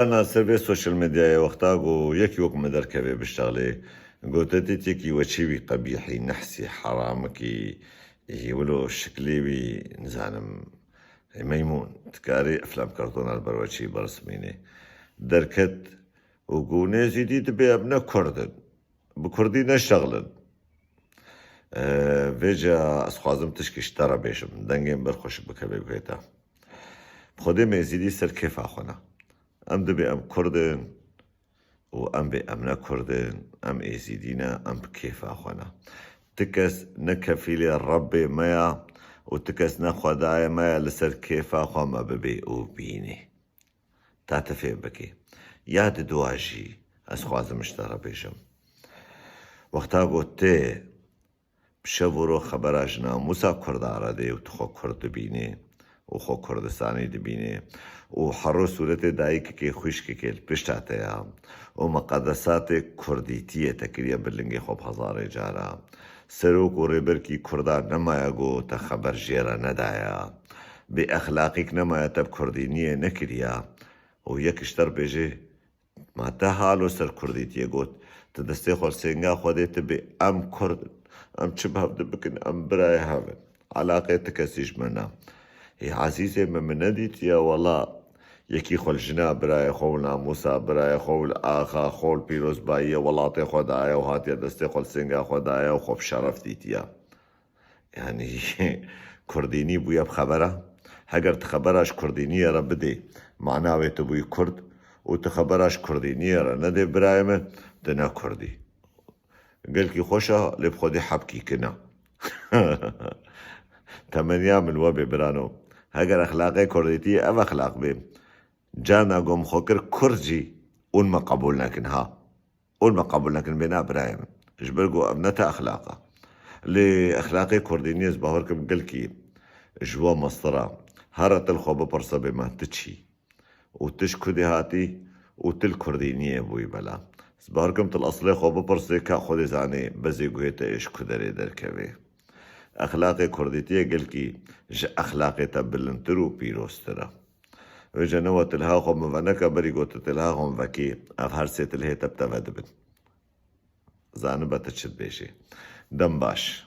أنا سبي السوشيال ميديا وقتها يكي وك مدر كبي بشتغلي قلت تيكي وشيبي قبيحي نحسي حرامكي يقولوا شكلي بي نزانم ميمون تكاري أفلام كرتون البروتشي برسميني دركت وقوني زيدي تبي أبنا كردن بكردي نشتغلن فيجا أسخازم تشكي اشترى بيشم دنجين برخوش بكبي بكيتا بخودي ميزيدي سر كيف أخونا أم دبي أم كردن وأم بي أمنا كردن أم إيزيدينا أم بكيف أخونا تكس نكفيلي الرب مايا وتكس نخدايا مايا لسر كيف أخو ما ببي وبيني تعتفي بكي ياد دواجي أسخازم اشترى بيشم وقتا قلت بشورو خبراجنا موسى كرد عرادي وتخو كرد بيني وخو كردستاني دبيني وحرو صورت دايك كي خوشك كي البشتاتيا ومقدسات كرديتية تكريا برلنجي خوب هزار جارا سروك وريبر كي كردا نما يقو تخبر جيرا ندايا بأخلاقك نما يتب كردينية نكريا ويكشتر بيجي ما تهالو سر كرديتية قوت تدستي خور سينغا خوديت بي أم كرد أم شبه دبكن أم براي هافن علاقة تكسيش منا هي عزيزة من نديت يا والله يكي خول جنا براي خولنا موسى براي خول آخا خول بيروز باية والله خدايا وهاتي دستي خول سينغا خدايا وخوب شرف ديتيا يعني كرديني بويا بخبره هجر تخبراش كرديني را بدي معناه تبوي كرد وتخبراش كرديني را ندي برايمه دنا كردي قلكي خوشة لبخودي حبكي كنا تمنيا من وبي برانو هجر أخلاقي كرديتي أو أخلاق بي جانا قوم خوكر كرجي اون ما قبولنا كنها اون ما قبولنا كن بنا برايم جبرقو ابنتا أخلاقه لأخلاقي كردينيز باوركم قلكي جوا مصطرة هارت الخوبة برصة بما تتشي وتشكدي هاتي وتل كردينية بوي بلا باوركم تل أصلي خوبة برصة كا خودي زاني بزي قويتا إيش كدري دركبي أخلاقي كرديتية قلكي أخلاقي تبلنترو بيروسترا ويجا نوى تلهاهم مفنكا بريقو تلهاهم فكي أفهر سيت الهي تبتفد بن زانبا تشد بيشي دم باش